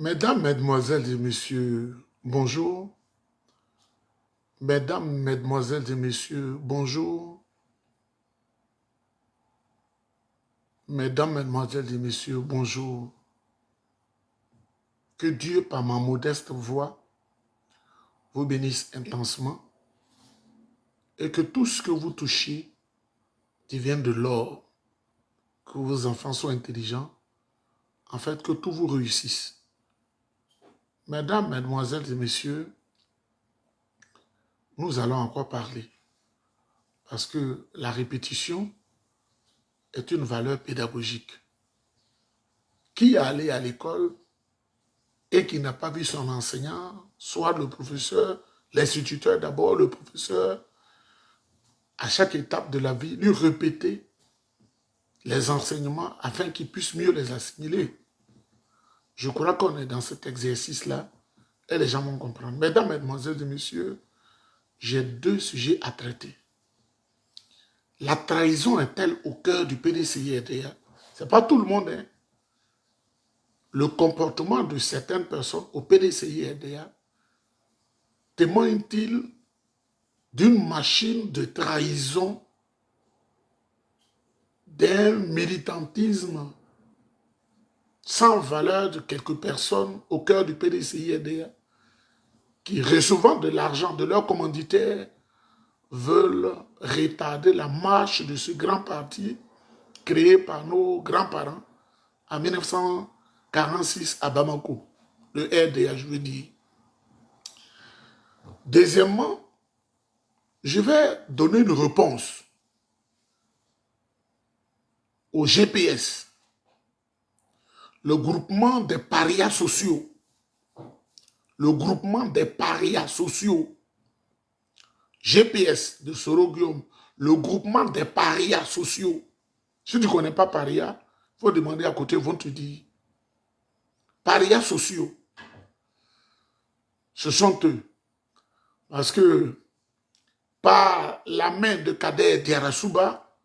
Mesdames, Mesdemoiselles et Messieurs, bonjour. Mesdames, Mesdemoiselles et Messieurs, bonjour. Mesdames, Mesdemoiselles et Messieurs, bonjour. Que Dieu, par ma modeste voix, vous bénisse intensement et que tout ce que vous touchez devienne de l'or, que vos enfants soient intelligents, en fait, que tout vous réussisse. Mesdames, Mesdemoiselles et Messieurs, nous allons encore parler parce que la répétition est une valeur pédagogique. Qui est allé à l'école et qui n'a pas vu son enseignant, soit le professeur, l'instituteur d'abord, le professeur, à chaque étape de la vie, lui répéter les enseignements afin qu'il puisse mieux les assimiler. Je crois qu'on est dans cet exercice-là et les gens vont comprendre. Mesdames, Mesdemoiselles et Messieurs, j'ai deux sujets à traiter. La trahison est-elle au cœur du PDCI-RDA? Ce n'est pas tout le monde, hein. Le comportement de certaines personnes au PDCI-RDA témoigne-t-il d'une machine de trahison, d'un militantisme sans valeur de quelques personnes au cœur du PDCI-RDA qui, recevant de l'argent de leurs commanditaires, veulent retarder la marche de ce grand parti créé par nos grands-parents en 1946 à Bamako, le RDA, je veux dire. Deuxièmement, je vais donner une réponse au GPS, le groupement des parias sociaux. Le groupement des parias sociaux. GPS de Soro-Guillaume, le groupement des parias sociaux. Si tu ne connais pas paria, il faut demander à côté, ils vont te dire. Parias sociaux, ce sont eux. Parce que par la main de Kader Diarasuba,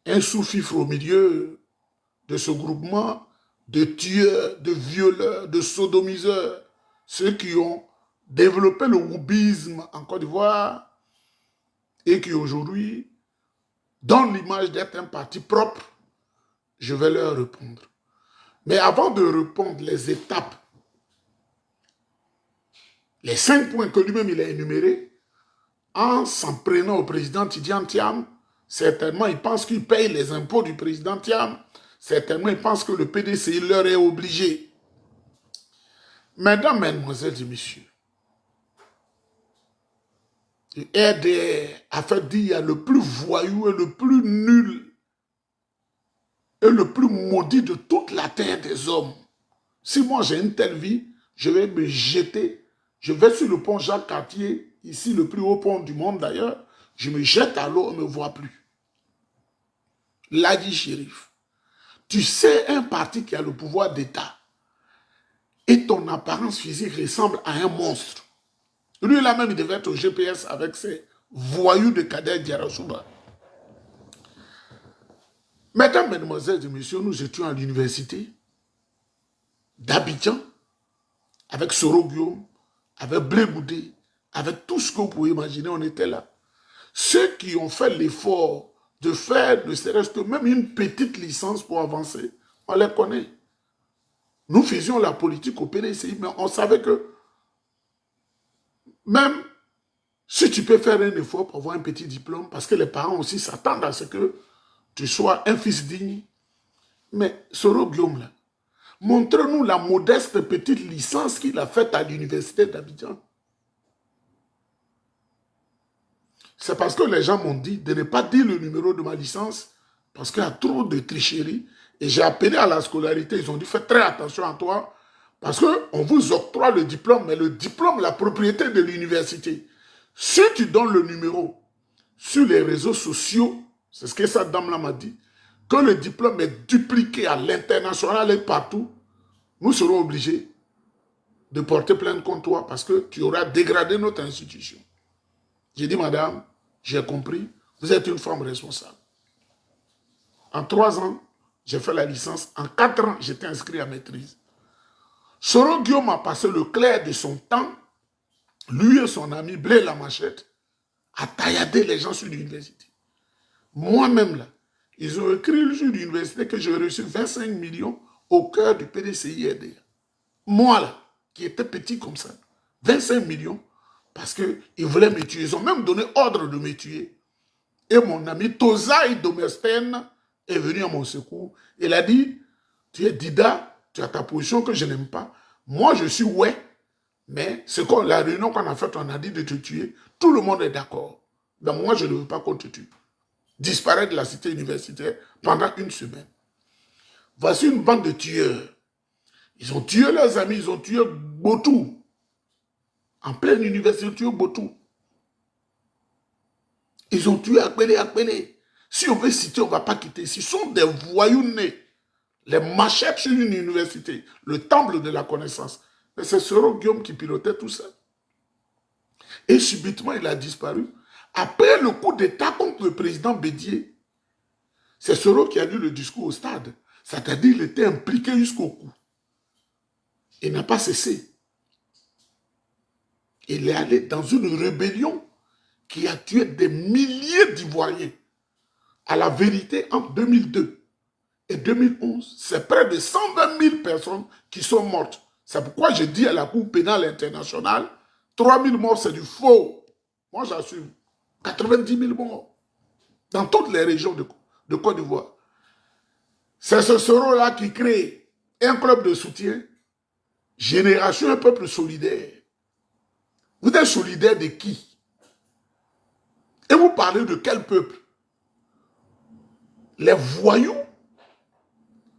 un sous-fifre au milieu de ce groupement de tueurs, de violeurs, de sodomiseurs, ceux qui ont développé le wubisme en Côte d'Ivoire et qui aujourd'hui donnent l'image d'être un parti propre, je vais leur répondre. Mais avant de répondre les étapes, les 5 points que lui-même il a énumérés, en s'en prenant au président Tidiane Thiam, certainement il pense qu'il paye les impôts du président Thiam, certainement il pense que le PDCI leur est obligé. Mesdames, Mesdemoiselles et Messieurs, le RDR a fait dire le plus voyou et le plus nul et le plus maudit de toute la terre des hommes. Si moi j'ai une telle vie, je vais me jeter, je vais sur le pont Jacques-Cartier, ici le plus haut pont du monde d'ailleurs, je me jette à l'eau et ne me vois plus. Ladi Chérif, tu sais un parti qui a le pouvoir d'État et ton apparence physique ressemble à un monstre. Lui là même il devait être au GPS avec ses voyous de Kader Diarasuba. Mesdames, Mesdemoiselles et Messieurs, nous étions à l'université d'Abidjan avec Soro-Guillaume, avec Blé Boudé, avec tout ce que vous pouvez imaginer, on était là. Ceux qui ont fait l'effort de faire ne serait-ce que même une petite licence pour avancer, on les connaît. Nous faisions la politique au PDCI, mais on savait que même si tu peux faire un effort pour avoir un petit diplôme, parce que les parents aussi s'attendent à ce que tu sois un fils digne, mais Soro-Guillaume là, montre-nous la modeste petite licence qu'il a faite à l'université d'Abidjan. C'est parce que les gens m'ont dit de ne pas dire le numéro de ma licence parce qu'il y a trop de tricherie. Et j'ai appelé à la scolarité. Ils ont dit faites très attention à toi parce qu'on vous octroie le diplôme, mais le diplôme, la propriété de l'université. Si tu donnes le numéro sur les réseaux sociaux, c'est ce que cette dame-là m'a dit, que le diplôme est dupliqué à l'international et partout, nous serons obligés de porter plainte contre toi parce que tu auras dégradé notre institution. J'ai dit, madame, j'ai compris, vous êtes une femme responsable. En 3 ans, j'ai fait la licence. En 4 ans, j'étais inscrit à maîtrise. Soro Guillaume a passé le clair de son temps, lui et son ami Blé la Machette, à taillader les gens sur l'université. Moi-même, là, ils ont écrit sur l'université que j'ai reçu 25 millions au cœur du PDCI-RDA. Moi, là, qui était petit comme ça, 25 millions, parce qu'ils voulaient me tuer. Ils ont même donné ordre de me tuer. Et mon ami Tozaï Domersten est venu à mon secours. Il a dit, tu es Dida, tu as ta position que je n'aime pas. Moi, je suis ouais, mais c'est comme la réunion qu'on a faite, on a dit de te tuer. Tout le monde est d'accord. Donc moi, je ne veux pas qu'on te tue. Disparaître de la cité universitaire pendant une semaine. Voici une bande de tueurs. Ils ont tué leurs amis, ils ont tué Botou. En pleine université, ils ont tué Botou. Ils ont tué Akpele. Si on veut citer, on ne va pas quitter. Ce sont des voyous nés. Les machettes sur une université, le temple de la connaissance. Mais c'est Soro Guillaume qui pilotait tout ça. Et subitement, il a disparu. Après le coup d'État contre le président Bédié, c'est Soro qui a lu le discours au stade. C'est-à-dire qu'il était impliqué jusqu'au cou. Il n'a pas cessé. Il est allé dans une rébellion qui a tué des milliers d'Ivoiriens. À la vérité, entre 2002 et 2011, c'est près de 120 000 personnes qui sont mortes. C'est pourquoi je dis à la Cour pénale internationale, 3 000 morts, c'est du faux. Moi, j'assume. 90 000 morts. Dans toutes les régions de Côte d'Ivoire. C'est ce Soro-là qui crée un club de soutien, Génération Un Peuple Solidaire. Vous êtes solidaire de qui? Et vous parlez de quel peuple? Les voyous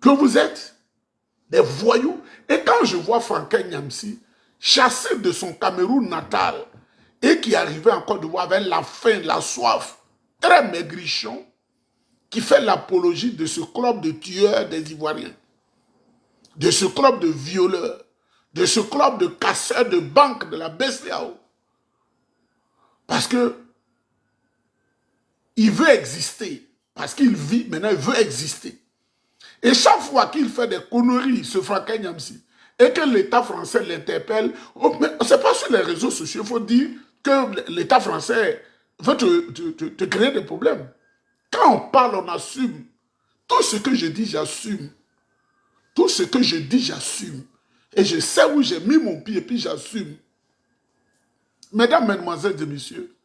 que vous êtes? Des voyous. Et quand je vois Franklin Nyamsi chassé de son Cameroun natal et qui arrivait en Côte d'Ivoire avec la faim, la soif, très maigrichon, qui fait l'apologie de ce club de tueurs des Ivoiriens, de ce club de violeurs, de ce club de casseurs de banques de la BCAO. Parce que il veut exister. Parce qu'il vit, maintenant il veut exister. Et chaque fois qu'il fait des conneries, ce Franklin Nyamsi, et que l'État français l'interpelle, c'est pas sur les réseaux sociaux, il faut dire que l'État français veut te créer des problèmes. Quand on parle, on assume. Tout ce que je dis, j'assume. Tout ce que je dis, j'assume. Et je sais où j'ai mis mon pied, et puis j'assume. Mesdames, mesdemoiselles et messieurs,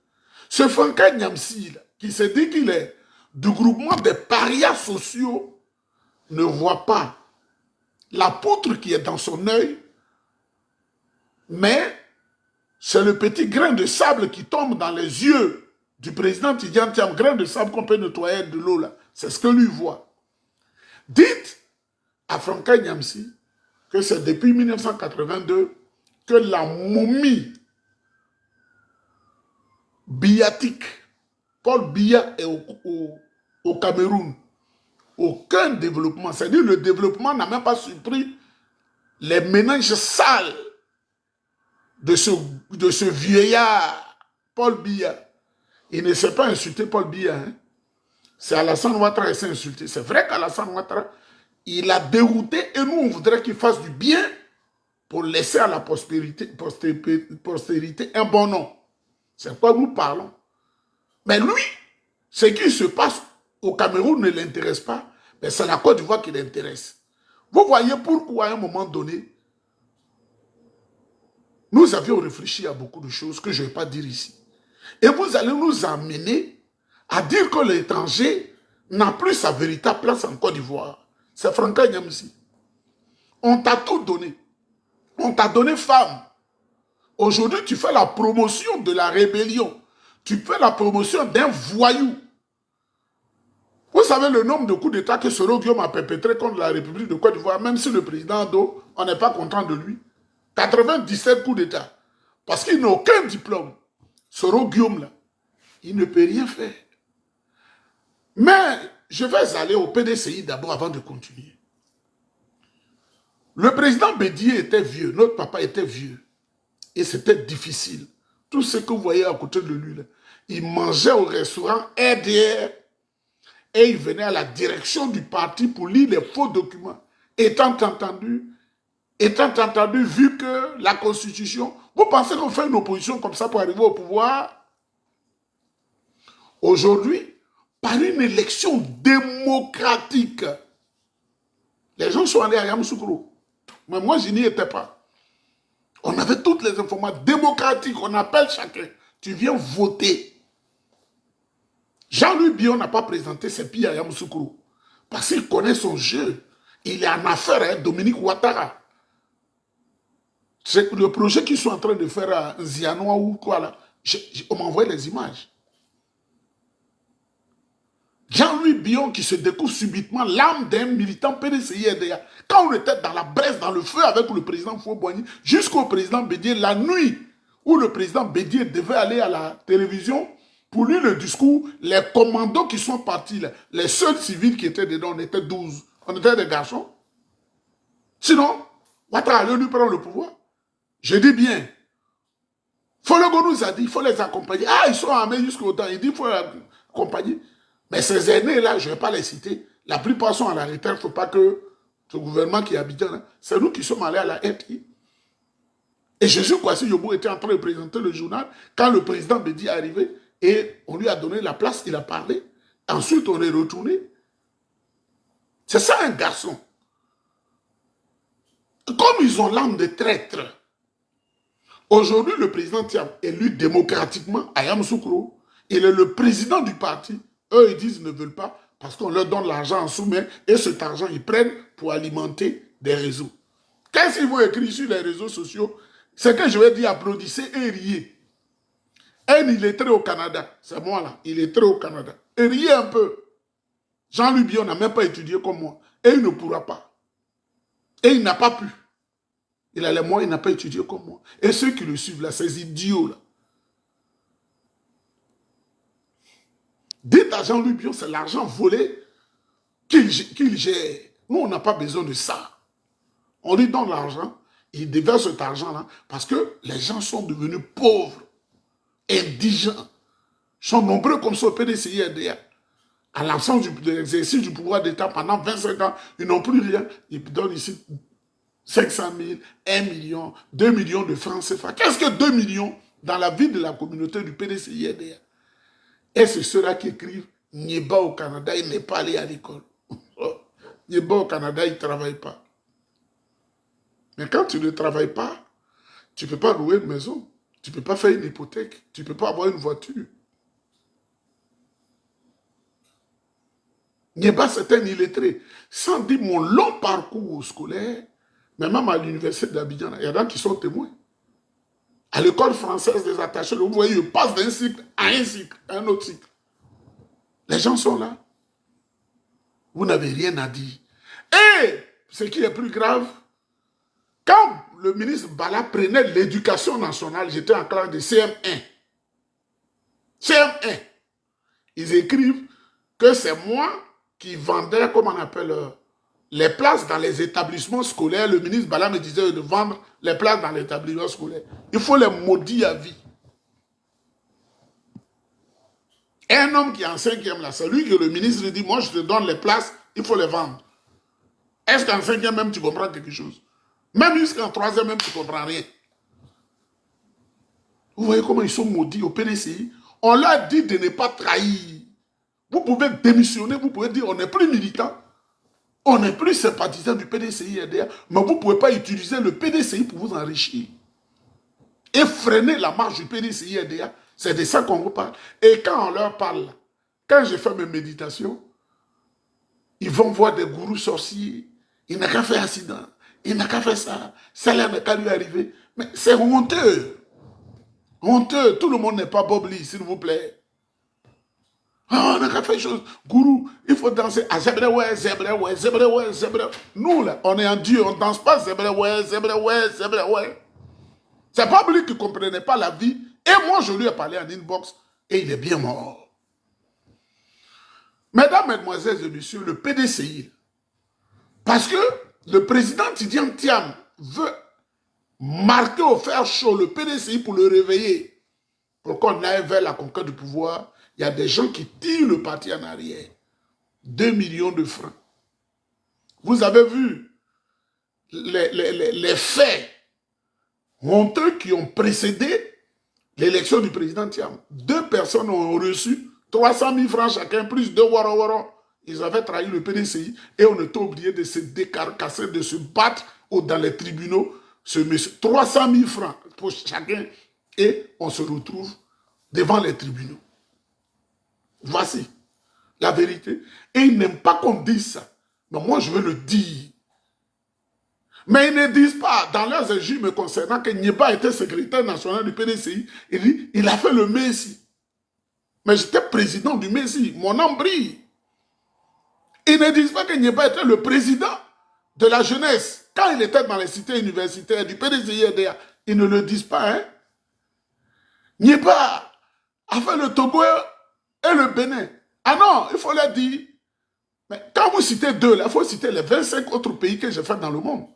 ce Franklin Nyamsi, qui se dit qu'il est du groupement des parias sociaux, ne voit pas la poutre qui est dans son œil, mais c'est le petit grain de sable qui tombe dans les yeux du président Tidjane Thiam, grain de sable qu'on peut nettoyer avec de l'eau là. C'est ce que lui voit. Dites à Franklin Nyamsi que c'est depuis 1982 que la momie biatique, Paul Biya est au Cameroun. Aucun développement. C'est-à-dire le développement n'a même pas surpris les méninges sales de ce vieillard, Paul Biya. Il ne s'est pas insulté Paul Biya. Hein? C'est Alassane Ouattara qui s'est insulté. C'est vrai qu'Alassane Ouattara, il a dérouté et nous, on voudrait qu'il fasse du bien pour laisser à la postérité un bon nom. C'est quoi nous parlons. Mais lui, ce qui se passe au Cameroun ne l'intéresse pas, mais c'est la Côte d'Ivoire qui l'intéresse. Vous voyez pourquoi à un moment donné, nous avions réfléchi à beaucoup de choses que je ne vais pas dire ici. Et vous allez nous amener à dire que l'étranger n'a plus sa véritable place en Côte d'Ivoire. C'est Franklin Nyamsi. On t'a tout donné. On t'a donné femme. Aujourd'hui, tu fais la promotion de la rébellion. Tu fais la promotion d'un voyou. Vous savez le nombre de coups d'État que Soro Guillaume a perpétré contre la République de Côte d'Ivoire, même si le président Ado, on n'est pas content de lui. 97 coups d'État. Parce qu'il n'a aucun diplôme. Soro Guillaume, là, il ne peut rien faire. Mais je vais aller au PDCI d'abord avant de continuer. Le président Bédié était vieux, notre papa était vieux. Et c'était difficile. Tout ce que vous voyez à côté de lui, là, il mangeait au restaurant RDR et il venait à la direction du parti pour lire les faux documents. Étant entendu, Étant entendu, vu que la Constitution, vous pensez qu'on fait une opposition comme ça pour arriver au pouvoir? Aujourd'hui, par une élection démocratique, les gens sont allés à Yamoussoukro. Mais moi, je n'y étais pas. On avait toutes les informations démocratiques. On appelle chacun. Tu viens voter. Jean-Louis Bion n'a pas présenté ses pieds à Yamoussoukro. Parce qu'il connaît son jeu. Il est en affaire avec Dominique Ouattara. C'est le projet qu'ils sont en train de faire à Zianoua ou quoi là. On m'envoie les images. Jean-Louis Bion qui se découvre subitement l'âme d'un militant PDCI-RDA. Quand on était dans la braise, dans le feu avec le président Fouad-Boigny, jusqu'au président Bédier, la nuit où le président Bédier devait aller à la télévision, pour lui le discours, les commandos qui sont partis, là, les seuls civils qui étaient dedans, on était 12. On était des garçons. Sinon, Ouattara allait lui prendre le pouvoir. Je dis bien. Fologo nous a dit, il faut les accompagner. Ah, ils sont armés jusqu'au temps. Il dit, il faut les accompagner. Mais ces aînés-là, je ne vais pas les citer. La plupart sont à la retraite. Il ne faut pas que ce gouvernement qui habite là, c'est nous qui sommes allés à la RTI. Et Jésus Kouassi Yobou était en train de présenter le journal quand le président Bédi est arrivé et on lui a donné la place, il a parlé. Ensuite, on est retourné. C'est ça un garçon. Comme ils ont l'âme de traître, aujourd'hui, le président Thiam, élu démocratiquement à Yamoussoukro, il est le président du parti. Eux, ils disent qu'ils ne veulent pas parce qu'on leur donne l'argent en sous-main et cet argent, ils prennent pour alimenter des réseaux. Qu'est-ce qu'ils vont écrire sur les réseaux sociaux? C'est que je vais dire applaudissez et riez. Un illettré au Canada, c'est moi là, il est très au Canada. Et riez un peu. Jean-Louis Bion n'a même pas étudié comme moi. Et il ne pourra pas. Et il n'a pas pu. Il a les moyens, il n'a pas étudié comme moi. Et ceux qui le suivent là, ces idiots là. Dites à Jean-Louis Bion, c'est l'argent volé qu'il gère. Nous, on n'a pas besoin de ça. On lui donne l'argent, il déverse cet argent-là, parce que les gens sont devenus pauvres, indigents, sont nombreux comme ça au PDCI-RDA. À l'absence de l'exercice du pouvoir d'État pendant 25 ans, ils n'ont plus rien. Ils donnent ici 500 000, 1 million, 2 millions de francs CFA. Qu'est-ce que 2 millions dans la vie de la communauté du PDCI-RDA? Et c'est ceux-là qui écrivent « Nieba au Canada, il n'est pas allé à l'école. » Nieba au Canada, il ne travaille pas. Mais quand tu ne travailles pas, tu ne peux pas louer une maison. Tu ne peux pas faire une hypothèque. Tu ne peux pas avoir une voiture. Nieba, c'est un illettré. Sans dire mon long parcours scolaire, mais même à l'université d'Abidjan, il y en a qui sont témoins. À l'école française des attachés, vous voyez, je passe d'un cycle à un cycle, à un autre cycle. Les gens sont là. Vous n'avez rien à dire. Et ce qui est plus grave, quand le ministre Bala prenait l'éducation nationale, j'étais en classe de CM1. CM1. Ils écrivent que c'est moi qui vendais, comment on appelle, les places dans les établissements scolaires. Le ministre Bala me disait de vendre les places dans les établissements scolaires. Il faut les maudire à vie. Un homme qui est en 5e là, c'est lui que le ministre dit, moi je te donne les places, il faut les vendre. Est-ce qu'en 5e même tu comprends quelque chose? Même jusqu'en 3e même tu ne comprends rien. Vous voyez comment ils sont maudits au PDCI? On leur dit de ne pas trahir. Vous pouvez démissionner, vous pouvez dire on n'est plus militant, on n'est plus sympathisant du PDCI-RDA, mais vous ne pouvez pas utiliser le PDCI pour vous enrichir. Et freiner la marche du PDCI-RDA, c'est de ça qu'on vous parle. Et quand on leur parle, quand je fais mes méditations, ils vont voir des gourous sorciers, il n'a qu'à faire accident, il n'a qu'à faire ça, ça n'a qu'à lui arriver. Mais c'est honteux. Honteux, tout le monde n'est pas Bob Lee, s'il vous plaît. Ah, on n'a qu'à faire chose. Gourou, il faut danser à Zebrewe, Zebrewe, Zebrewe, Zebrewe. Nous, là, on est en Dieu, on ne danse pas Zebrewe, Zebrewe, Zebrewe. C'est pas lui qui ne comprenait pas la vie. Et moi, je lui ai parlé en inbox et il est bien mort. Mesdames, Mesdemoiselles et Messieurs, le PDCI, parce que le président Tidiane Thiam veut marquer au fer chaud le PDCI pour le réveiller, pour qu'on aille vers la conquête du pouvoir. Il y a des gens qui tirent le parti en arrière. 2 millions de francs. Vous avez vu les faits honteux qui ont précédé l'élection du président Thiam. 2 personnes ont reçu 300 000 francs chacun, plus 2 waro. Ils avaient trahi le PDCI et on était obligé de se décarcasser, de se battre dans les tribunaux. 300 000 francs pour chacun et on se retrouve devant les tribunaux. Voici la vérité. Et ils n'aiment pas qu'on dise ça. Mais moi, je veux le dire. Mais ils ne disent pas, dans leurs injures me concernant, que Nieba était secrétaire national du PDCI. Il dit, il a fait le Messi. Mais j'étais président du Messi. Mon nom brille. Ils ne disent pas que Nieba était le président de la jeunesse. Quand il était dans les cités universitaires du PDCI EDA, ils ne le disent pas. Hein? Nieba a fait le Togo et le Bénin. Ah non, il faut le dire. Mais quand vous citez 2, là, il faut citer les 25 autres pays que j'ai fait dans le monde.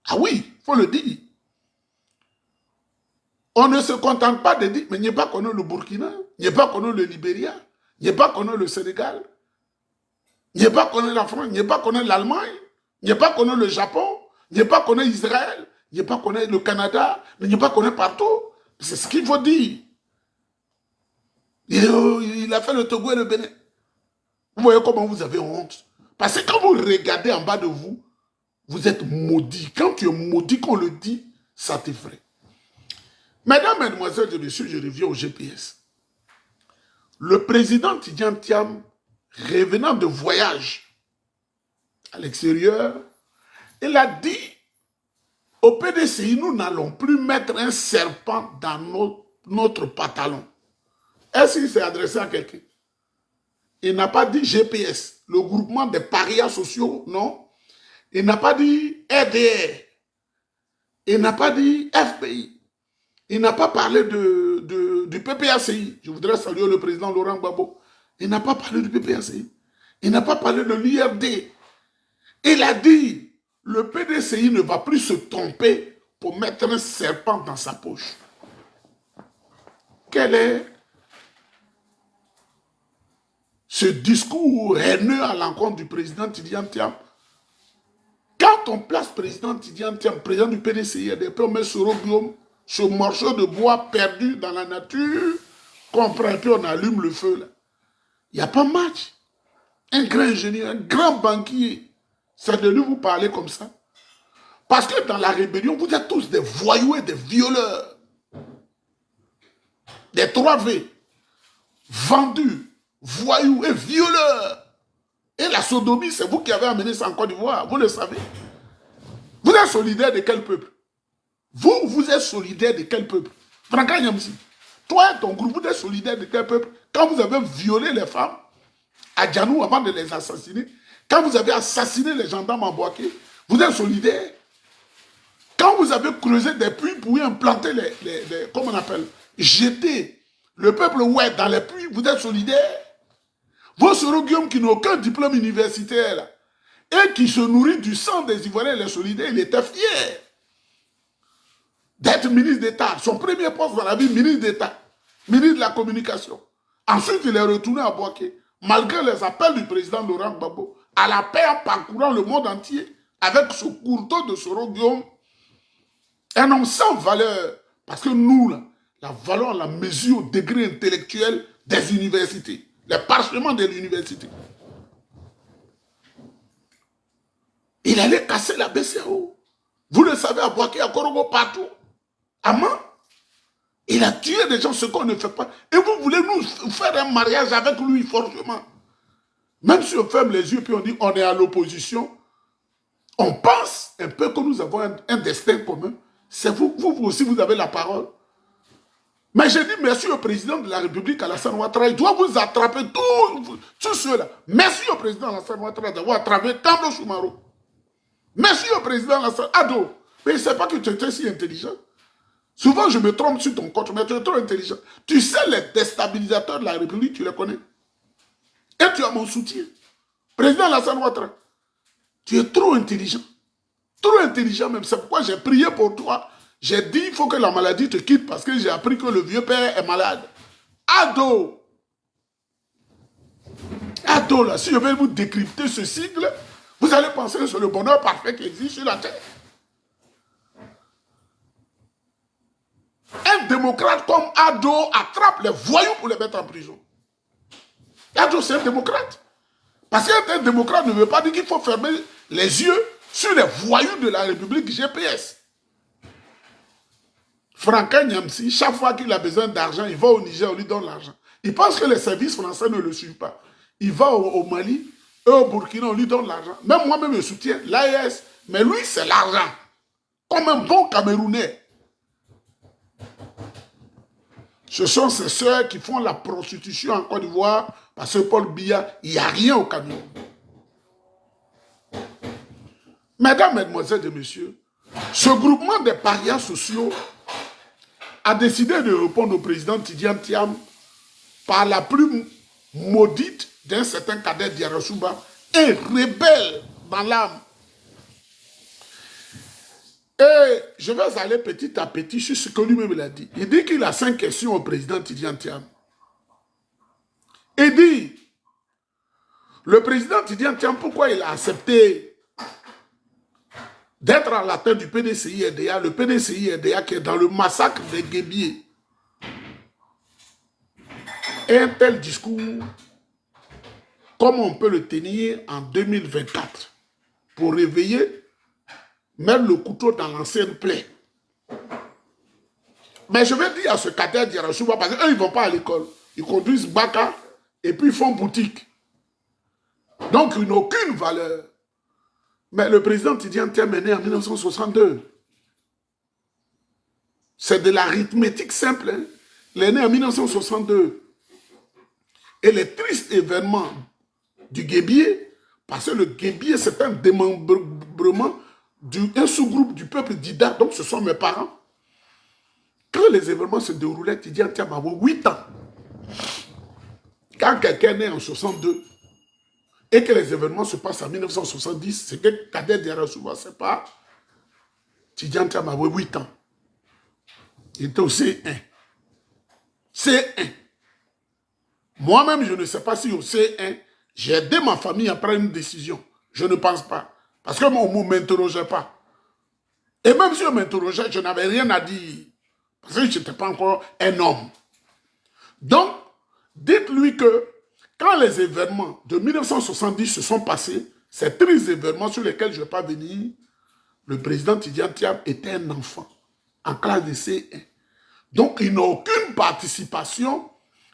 Ah oui, il faut le dire. On ne se contente pas de dire, mais Nieba connaît le Burkina, Nieba connaît le Libéria, Nieba connaît le Sénégal, Nieba connaît la France, Nieba connaît l'Allemagne, Nieba connaît le Japon, Nieba connaît Israël, Nieba connaît le Canada, Nieba connaît partout. C'est ce qu'il faut dire. Il a fait le Togo et le Bénin. Vous voyez comment vous avez honte. Parce que quand vous regardez en bas de vous, vous êtes maudit. Quand tu es maudit, qu'on le dit, ça t'effraie. Mesdames, Mesdemoiselles et Messieurs, je reviens au GPS. Le président Tidjane Thiam, revenant de voyage à l'extérieur, il a dit au PDCI, nous n'allons plus mettre un serpent dans notre pantalon. Est-ce qu'il s'est adressé à quelqu'un? Il n'a pas dit GPS, le groupement des parias sociaux, non. Il n'a pas dit RDR. Il n'a pas dit FPI. Il n'a pas parlé du PPACI. Je voudrais saluer le président Laurent Gbagbo. Il n'a pas parlé du PPACI. Il n'a pas parlé de l'IRD. Il a dit, le PDCI ne va plus se tromper pour mettre un serpent dans sa poche. Quel est ce discours haineux à l'encontre du président Tidjane Thiam? Quand on place président Tidjane Thiam, président du PDCI, on met Soro Guillaume, ce morceau de bois perdu dans la nature, qu'on prend et puis on allume le feu là. Il n'y a pas match. Un grand ingénieur, un grand banquier, c'est de lui vous parler comme ça. Parce que dans la rébellion, vous êtes tous des voyous et des violeurs. Des 3V. Vendus, voyous et violeurs. Et la sodomie, c'est vous qui avez amené ça en Côte d'Ivoire, vous le savez. Vous êtes solidaire de quel peuple? Vous êtes solidaire de quel peuple? Franca Nyamsi, toi et ton groupe, vous êtes solidaire de quel peuple? Quand vous avez violé les femmes à Djanou avant de les assassiner, quand vous avez assassiné les gendarmes en Boaké, vous êtes solidaire. Quand vous avez creusé des puits pour y implanter comment on appelle, jeter le peuple ouest dans les puits, vous êtes solidaire. Vos Soro Guillaume qui n'ont aucun diplôme universitaire et qui se nourrit du sang des Ivoiriens, les solidaires, il était fier d'être ministre d'État. Son premier poste dans la vie, ministre d'État, ministre de la Communication. Ensuite, il est retourné à Boaké, malgré les appels du président Laurent Gbagbo, à la paix en parcourant le monde entier avec ce couteau de Soro Guillaume. Un homme sans valeur. Parce que nous, là, la valeur, la mesure au degré intellectuel des universités. Les parchemins de l'université. Il allait casser la BCAO. Vous le savez, à Boaké, à Korogo, partout. À Mans, il a tué des gens, ce qu'on ne fait pas. Et vous voulez nous faire un mariage avec lui, forcément. Même si on ferme les yeux, puis on dit on est à l'opposition, on pense un peu que nous avons un destin commun. C'est vous aussi, vous avez la parole. Mais j'ai dit merci au président de la République, Alassane Ouattara. Il doit vous attraper tous ceux-là. Merci au président Alassane Ouattara d'avoir attrapé Kambo Choumaro. Merci au président Alassane Ado. Mais il ne sait pas que tu étais si intelligent. Souvent, je me trompe sur ton compte, mais tu es trop intelligent. Tu sais les déstabilisateurs de la République, tu les connais. Et tu as mon soutien. Président Alassane Ouattara, tu es trop intelligent. Trop intelligent même. C'est pourquoi j'ai prié pour toi. J'ai dit, il faut que la maladie te quitte parce que j'ai appris que le vieux père est malade. Ado! Ado, là, si je vais vous décrypter ce sigle, vous allez penser que c'est le bonheur parfait qui existe sur la terre. démocrate comme Ado attrape les voyous pour les mettre en prison. Ado, c'est un démocrate. Parce qu'un démocrate ne veut pas dire qu'il faut fermer les yeux sur les voyous de la République GPS. Franklin Nyamsi, chaque fois qu'il a besoin d'argent, il va au Niger, on lui donne l'argent. Il pense que les services français ne le suivent pas. Il va au Mali, eux au Burkina, on lui donne l'argent. Même moi-même, je soutiens l'AES, mais lui, c'est l'argent. Comme un bon Camerounais. Ce sont ces sœurs qui font la prostitution en Côte d'Ivoire, parce que Paul Biya, il n'y a rien au Cameroun. Mesdames, Mesdemoiselles et Messieurs, ce groupement des parias sociaux a décidé de répondre au président Tidjane Thiam par la plus maudite d'un certain Kader Diarra-Souba, un rebelle dans l'âme. Et je vais aller petit à petit sur ce que lui-même a dit. Il dit qu'il a 5 questions au président Tidjane Thiam. Il dit, le président Tidjane Thiam, pourquoi il a accepté d'être à la tête du PDCI-RDA, le PDCI-RDA qui est dans le massacre des Guébiers. Et un tel discours, comment on peut le tenir en 2024 pour réveiller, mettre le couteau dans l'ancienne plaie. Mais je vais dire à ce Kader Diarra-Souba, parce qu'eux, ils ne vont pas à l'école. Ils conduisent Baka et puis ils font boutique. Donc, ils n'ont aucune valeur. Mais le président Tidjane Thiam est né en 1962. C'est de l'arithmétique simple. Hein? Il est né en 1962. Et les tristes événements du Guébier, parce que le Guébier, c'est un démembrement d'un sous-groupe du peuple d'Ida, donc ce sont mes parents. Quand les événements se déroulaient, Tidjane Thiam avait 8 ans. Quand quelqu'un est né en 62, et que les événements se passent en 1970, c'est que Kader Diarra-Souba, c'est pas. Tidjane Thiam avait 8 ans. Il était au C1. C1. Moi-même, je ne sais pas si au C1, j'ai aidé ma famille à prendre une décision. Je ne pense pas. Parce que moi, on ne m'interrogeait pas. Et même si on m'interrogeait, je n'avais rien à dire. Parce que je n'étais pas encore un homme. Donc, dites-lui que quand les événements de 1970 se sont passés, ces 3 événements sur lesquels je ne vais pas venir, le président Tidjane Thiam était un enfant en classe de C1. Donc, il n'a aucune participation,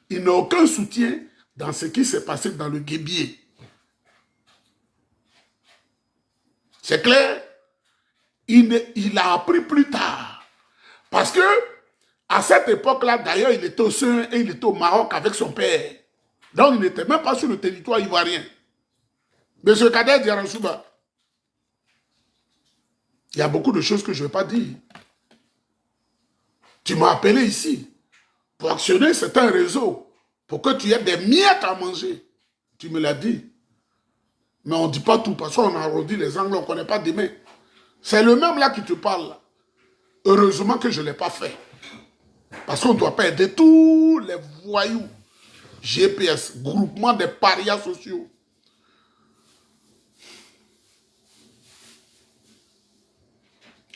il n'a aucun soutien dans ce qui s'est passé dans le Guébier. C'est clair? Il a appris plus tard. Parce que, à cette époque-là, d'ailleurs, il était au CE1 et il était au Maroc avec son père. Donc, il n'était même pas sur le territoire ivoirien. Monsieur Kader Diarra-Souba, il y a beaucoup de choses que je ne vais pas dire. Tu m'as appelé ici pour actionner certains réseaux, pour que tu aies des miettes à manger. Tu me l'as dit. Mais on ne dit pas tout, parce qu'on a arrondi les angles, on ne connaît pas demain. C'est le même là qui te parle. Là. Heureusement que je ne l'ai pas fait. Parce qu'on ne doit pas aider tous les voyous. GPS, groupement des parias sociaux.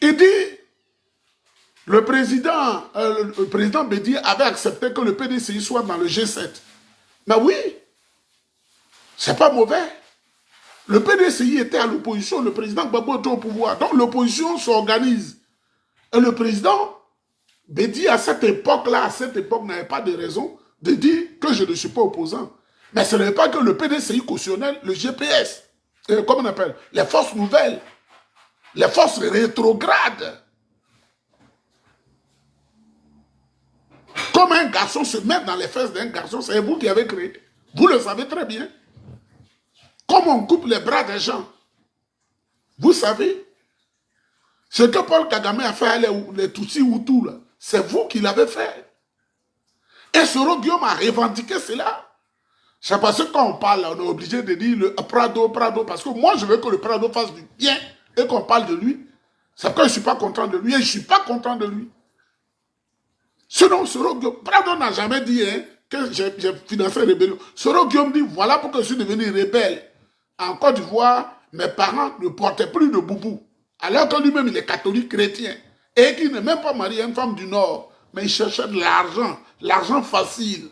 Il dit, le président Bédi avait accepté que le PDCI soit dans le G7. Mais oui, c'est pas mauvais. Le PDCI était à l'opposition, le président Gbagbo était au pouvoir. Donc l'opposition s'organise. Et le président Bédi, à cette époque-là, n'avait pas de raison de dire que je ne suis pas opposant. Mais ce n'est pas que le PDCI cautionnait le GPS. Comment on appelle? Les forces nouvelles. Les forces rétrogrades. Comme un garçon se met dans les fesses d'un garçon, c'est vous qui avez créé. Vous le savez très bien. Comme on coupe les bras des gens. Vous savez. Ce que Paul Kagame a fait, les Tutsis Hutus, c'est vous qui l'avez fait. Et Soro Guillaume a revendiqué cela. C'est parce que quand on parle, on est obligé de dire le Prado, parce que moi je veux que le Prado fasse du bien et qu'on parle de lui. C'est que je ne suis pas content de lui et je ne suis pas content de lui. Sinon, Soro Guillaume, Prado n'a jamais dit hein, que j'ai financé la rébellion. Soro Guillaume dit, voilà pourquoi je suis devenu rebelle. En Côte d'Ivoire, mes parents ne portaient plus de boubou. Alors que lui-même, il est catholique chrétien. Et qu'il n'est même pas marié à une femme du Nord. mais ils cherchaient de l'argent, l'argent facile.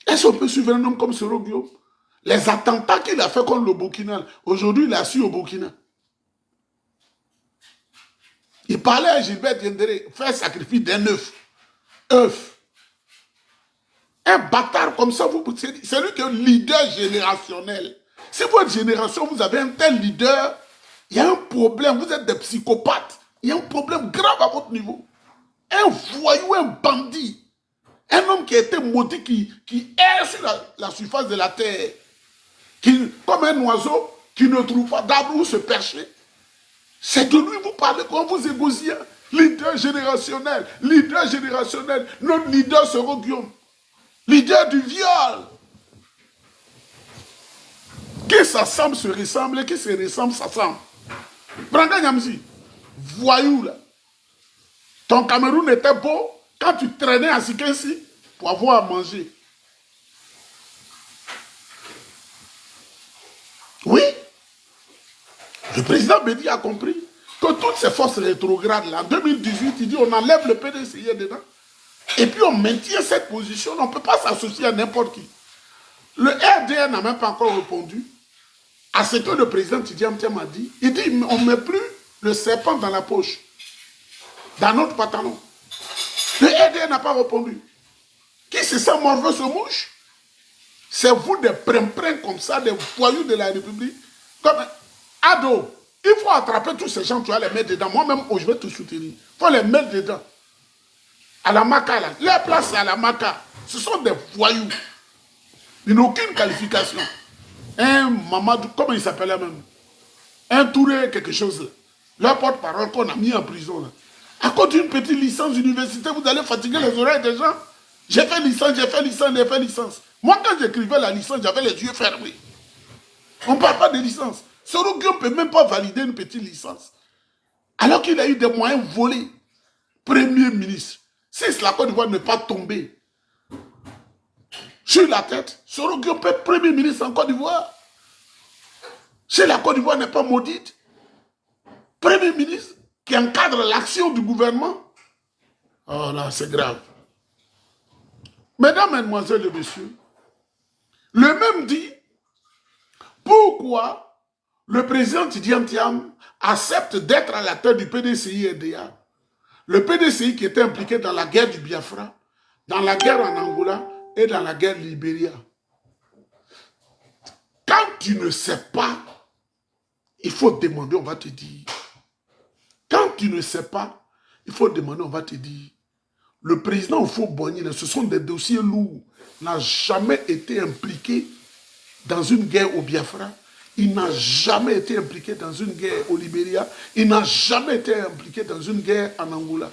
Est-ce qu'on peut suivre un homme comme Soro Guillaume? Les attentats qu'il a fait contre le Burkina, aujourd'hui il a su au Burkina. Il parlait à Gilbert Diendéré, faire sacrifice d'un œuf. Un bâtard comme ça, c'est lui qui est un leader générationnel. Si votre génération, vous avez un tel leader, il y a un problème, vous êtes des psychopathes. Il y a un problème grave à votre niveau. Un voyou, un bandit. Un homme qui a été maudit, qui erre sur la surface de la terre. Comme un oiseau qui ne trouve pas d'arbre où se percher. C'est de lui vous parlez quand vous égosiez. Leader générationnel. Notre leader sera Guillaume. Leader du viol. Qui s'assemble se ressemble, qui se ressemble s'assemble. Brandon Yamzi, voyou là. Ton Cameroun était beau quand tu traînais à Sikensi pour avoir à manger. Oui. Le président Bédi a compris que toutes ces forces rétrogrades là, en 2018, il dit on enlève le PDCI dedans. Et puis on maintient cette position, on ne peut pas s'associer à n'importe qui. Le RDR n'a même pas encore répondu à ce que le président Tidiane Thiam a dit. Il dit on ne met plus le serpent dans la poche, dans notre pantalon. Le RDR n'a pas répondu. Qui se sent morveux se mouche? C'est vous des prins comme ça, des voyous de la République. Comme ado, il faut attraper tous ces gens, tu vas les mettre dedans. Moi-même, je vais te soutenir. Il faut les mettre dedans. À la Maca, là. Leur place, c'est à la Maca. Ce sont des voyous. Ils n'ont aucune qualification. Un Mamadou, comment il s'appelait même? Un Touré, quelque chose là. Leur porte-parole qu'on a mis en prison là. À cause d'une petite licence d'université, vous allez fatiguer les oreilles des gens. J'ai fait licence. Moi, quand j'écrivais la licence, j'avais les yeux fermés. On ne parle pas de licence. Soro Guillaume ne peut même pas valider une petite licence. Alors qu'il a eu des moyens volés. Premier ministre. Si la Côte d'Ivoire n'est pas tombée sur la tête, Soro Guillaume peut être premier ministre en Côte d'Ivoire. Si la Côte d'Ivoire n'est pas maudite, premier ministre qui encadre l'action du gouvernement. Oh là, c'est grave. Mesdames, Mesdemoiselles et Messieurs, le même dit pourquoi le président Tidiane Thiam accepte d'être à la tête du PDCI-RDA. Le PDCI qui était impliqué dans la guerre du Biafra, dans la guerre en Angola et dans la guerre Libéria. Quand tu ne sais pas, il faut demander, on va te dire. Quand tu ne sais pas, il faut demander, on va te dire. Le président Houphouët-Boigny, ce sont des dossiers lourds. Il n'a jamais été impliqué dans une guerre au Biafra. Il n'a jamais été impliqué dans une guerre au Libéria. Il n'a jamais été impliqué dans une guerre en Angola.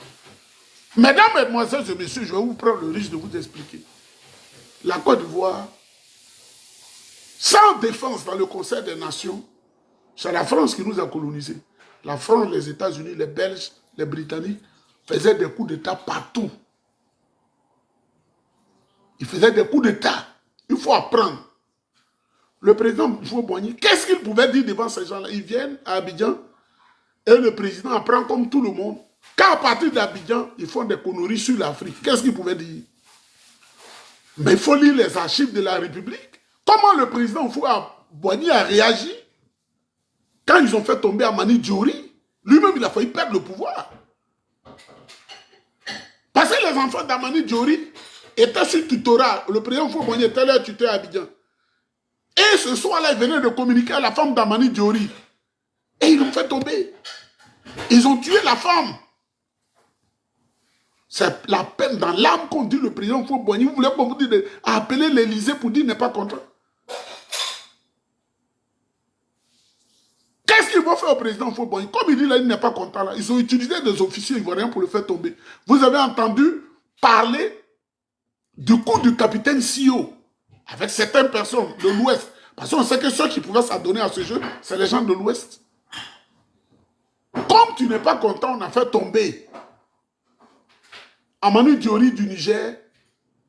Mesdames, Mesdemoiselles et Messieurs, je vais vous prendre le risque de vous expliquer. La Côte d'Ivoire, sans défense dans le Conseil des Nations, c'est la France qui nous a colonisés. La France, les États-Unis, les Belges, les Britanniques faisaient des coups d'État partout. Ils faisaient des coups d'État. Il faut apprendre. Le président Houphouët-Boigny, qu'est-ce qu'il pouvait dire devant ces gens-là? Ils viennent à Abidjan et le président apprend comme tout le monde qu'à partir d'Abidjan, ils font des conneries sur l'Afrique. Qu'est-ce qu'il pouvait dire? Mais il faut lire les archives de la République. Comment le président Houphouët-Boigny a réagi quand ils ont fait tomber Amani Diori? Lui-même, il a failli perdre le pouvoir. Parce que les enfants d'Amani Diori étaient sur tutorat. Le président Houphouët-Boigny était leur tuteur à Abidjan. Et ce soir-là, ils venaient de communiquer à la femme d'Amani Diori. Et ils l'ont fait tomber. Ils ont tué la femme. C'est la peine dans l'âme qu'on dit le président Houphouët-Boigny. Vous voulez qu'on vous dise d'appeler l'Élysée pour dire n'est pas content. Qu'est-ce qu'ils vont faire au président Houphouët-Boigny? Comme il dit là, il n'est pas content là. Ils ont utilisé des officiers ivoiriens pour le faire tomber. Vous avez entendu parler du coup du capitaine Sio avec certaines personnes de l'Ouest. Parce qu'on sait que ceux qui pouvaient s'adonner à ce jeu, c'est les gens de l'Ouest. Comme tu n'es pas content, on a fait tomber Amani Diori du Niger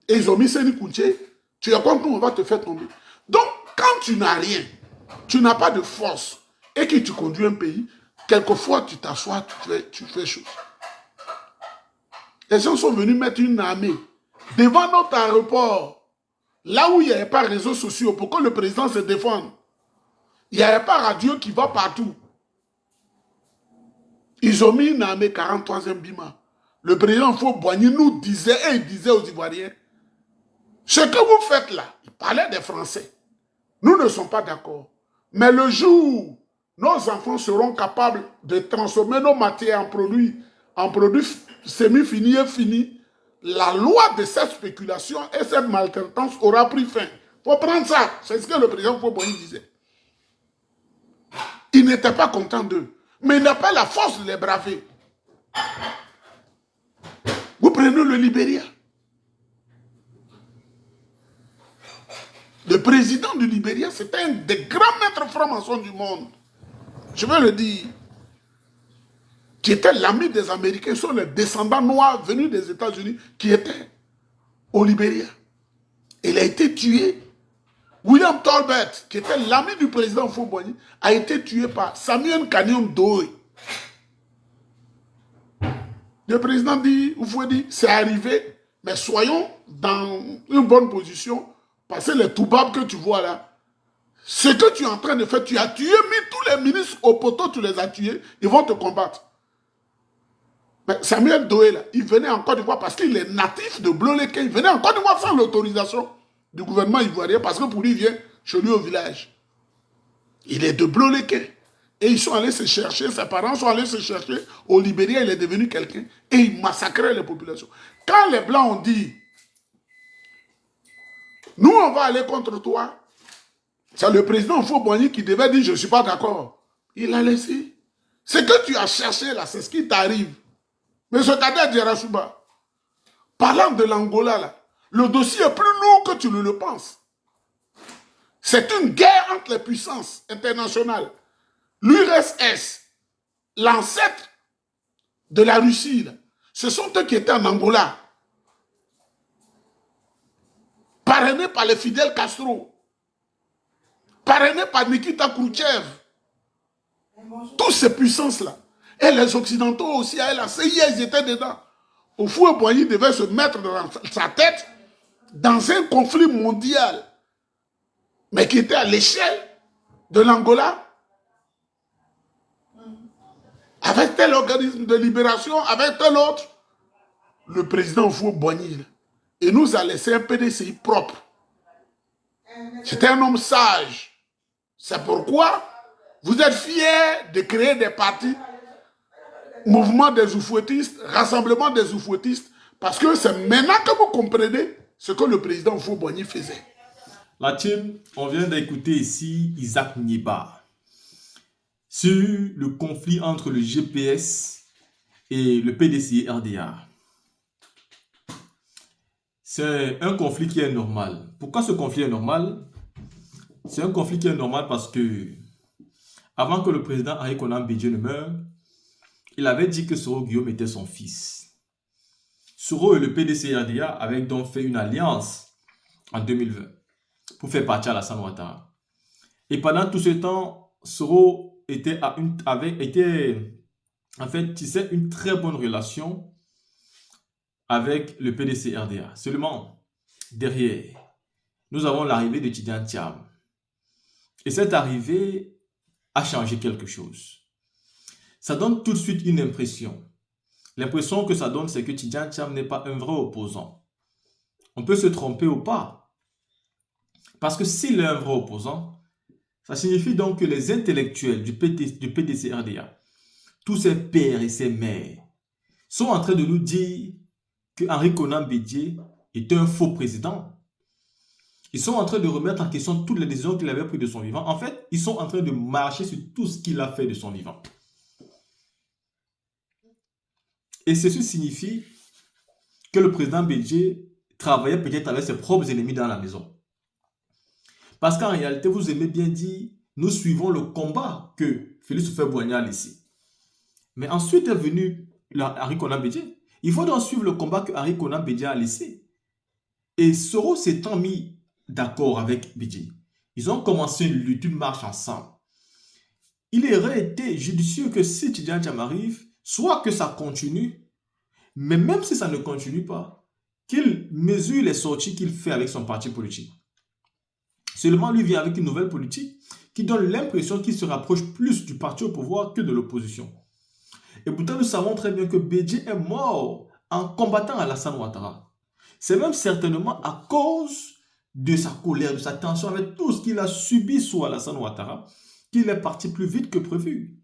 et ils ont mis Séni Kouché. Tu es content, on va te faire tomber. Donc, quand tu n'as rien, tu n'as pas de force, et que tu conduis un pays, quelquefois tu t'assois, tu fais chose. Les gens sont venus mettre une armée devant notre aéroport, là où il n'y avait pas de réseaux sociaux, pour que le président se défende. Il n'y avait pas radio qui va partout. Ils ont mis une armée 43e Bima. Le président Houphouët-Boigny nous disait, et il disait aux Ivoiriens, ce que vous faites là, il parlait des Français. Nous ne sommes pas d'accord. Mais le jour où nos enfants seront capables de transformer nos matières en produits semi-finis et finis, la loi de cette spéculation et cette maltraitance aura pris fin. Il faut prendre ça. C'est ce que le président Houphouët-Boigny disait. Il n'était pas content d'eux. Mais il n'a pas la force de les braver. Vous prenez le Libéria. Le président du Libéria, c'était un des grands maîtres francs-maçons du monde. Je veux le dire. Qui était l'ami des Américains. Ce sont les descendants noirs venus des États-Unis qui étaient au Libéria. Il a été tué. William Tolbert, qui était l'ami du président Houphouët-Boigny, a été tué par Samuel Canyon Doe. Le président dit, Houphouët dit, c'est arrivé, mais soyons dans une bonne position, parce que les toubabs que tu vois là, ce que tu es en train de faire, tu as tué, mis tous les ministres au poteau, tu les as tués, ils vont te combattre. Mais Samuel Doe, là, il venait en Côte d'Ivoire parce qu'il est natif de Bloleke, il venait en Côte d'Ivoire sans l'autorisation du gouvernement ivoirien, parce que pour lui, il vient chez lui au village. Il est de Bloleke. Et ils sont allés se chercher, ses parents sont allés se chercher. Au Libéria, il est devenu quelqu'un. Et il massacrait les populations. Quand les Blancs ont dit, nous, on va aller contre toi, c'est le président Houphouët-Boigny qui devait dire, je ne suis pas d'accord. Il a laissé. Ce que tu as cherché là, c'est ce qui t'arrive. Mais ce Kader Djerasouba, parlant de l'Angola là, le dossier est plus lourd que tu ne le penses. C'est une guerre entre les puissances internationales. L'URSS, l'ancêtre de la Russie, là, ce sont eux qui étaient en Angola, parrainés par les Fidel Castro, parrainés par Nikita Khrouchtchev, toutes ces puissances-là. Et les Occidentaux aussi, à la CIA, ils étaient dedans. Houphouët-Boigny devait se mettre dans sa tête dans un conflit mondial, mais qui était à l'échelle de l'Angola, avec tel organisme de libération, avec tel autre. Le président Houphouët-Boigny, il nous a laissé un PDCI propre. C'était un homme sage. C'est pourquoi vous êtes fiers de créer des partis, mouvement des Houphouëtistes, rassemblement des Houphouëtistes, parce que c'est maintenant que vous comprenez ce que le président Houphouët-Boigny faisait. La team, on vient d'écouter ici Isaac Nieba sur le conflit entre le GPS et le PDCI RDA. C'est un conflit qui est normal. Pourquoi ce conflit est normal? C'est un conflit qui est normal parce que avant que le président Henri Konan Bédié ne meure, il avait dit que Soro Guillaume était son fils. Soro et le PDCI RDA avaient donc fait une alliance en 2020 pour faire partie à Alassane Ouattara. Et pendant tout ce temps, Soro tissait une très bonne relation avec le PDCI RDA. Seulement, derrière, nous avons l'arrivée de Tidiane Thiam. Et cette arrivée a changé quelque chose. Ça donne tout de suite une impression. L'impression que ça donne, c'est que Tidiane Thiam n'est pas un vrai opposant. On peut se tromper ou pas. Parce que s'il est un vrai opposant, ça signifie donc que les intellectuels du PDCI RDA, tous ses pères et ses mères, sont en train de nous dire que Henri Konan Bédié est un faux président. Ils sont en train de remettre en question toutes les décisions qu'il avait prises de son vivant. En fait, ils sont en train de marcher sur tout ce qu'il a fait de son vivant. Et ceci signifie que le président Bédié travaillait peut-être avec ses propres ennemis dans la maison. Parce qu'en réalité, vous aimez bien dire, nous suivons le combat que Félix Houphouët-Boigny a laissé. Mais ensuite est venu Henri Konan Bédié. Il faut donc suivre le combat que Henri Konan Bédié a laissé. Et Soro s'étant mis d'accord avec Bédié. Ils ont commencé une lutte, une marche ensemble. il aurait été judicieux que si Tidjane Thiam arrive, soit que ça continue, mais même si ça ne continue pas, qu'il mesure les sorties qu'il fait avec son parti politique. Seulement, lui vient avec une nouvelle politique qui donne l'impression qu'il se rapproche plus du parti au pouvoir que de l'opposition. Et pourtant, nous savons très bien que Bédié est mort en combattant Alassane Ouattara. C'est même certainement à cause de sa colère, de sa tension avec tout ce qu'il a subi sous Alassane Ouattara qu'il est parti plus vite que prévu.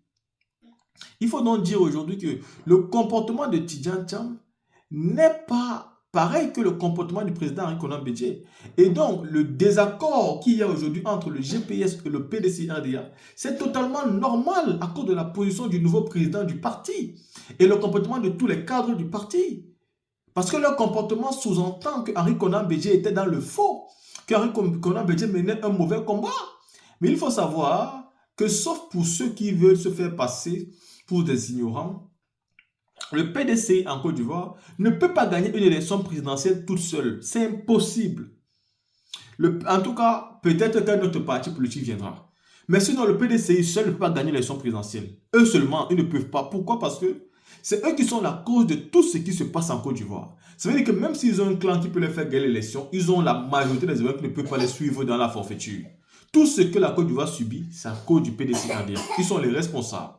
Il faut donc dire aujourd'hui que le comportement de Tidjane Thiam n'est pas pareil que le comportement du président Henri Konan Bédié. Et donc, le désaccord qu'il y a aujourd'hui entre le GPS et le PDC-RDA, c'est totalement normal à cause de la position du nouveau président du parti et le comportement de tous les cadres du parti. Parce que leur comportement sous-entend que Henri Konan Bédié était dans le faux, qu'Henri Konan Bédié menait un mauvais combat. Mais il faut savoir que, sauf pour ceux qui veulent se faire passer pour des ignorants, le PDC en Côte d'Ivoire ne peut pas gagner une élection présidentielle toute seule. C'est impossible. En tout cas, peut-être qu'un autre parti politique viendra. Mais sinon, le PDCI seul ne peut pas gagner l'élection présidentielle. Eux seulement, ils ne peuvent pas. Pourquoi? Parce que c'est eux qui sont la cause de tout ce qui se passe en Côte d'Ivoire. Ça veut dire que même s'ils ont un clan qui peut les faire gagner l'élection, ils ont la majorité des électeurs qui ne peuvent pas les suivre dans la forfaiture. Tout ce que la Côte d'Ivoire subit, c'est à cause du PDC-RDA. Ils sont les responsables.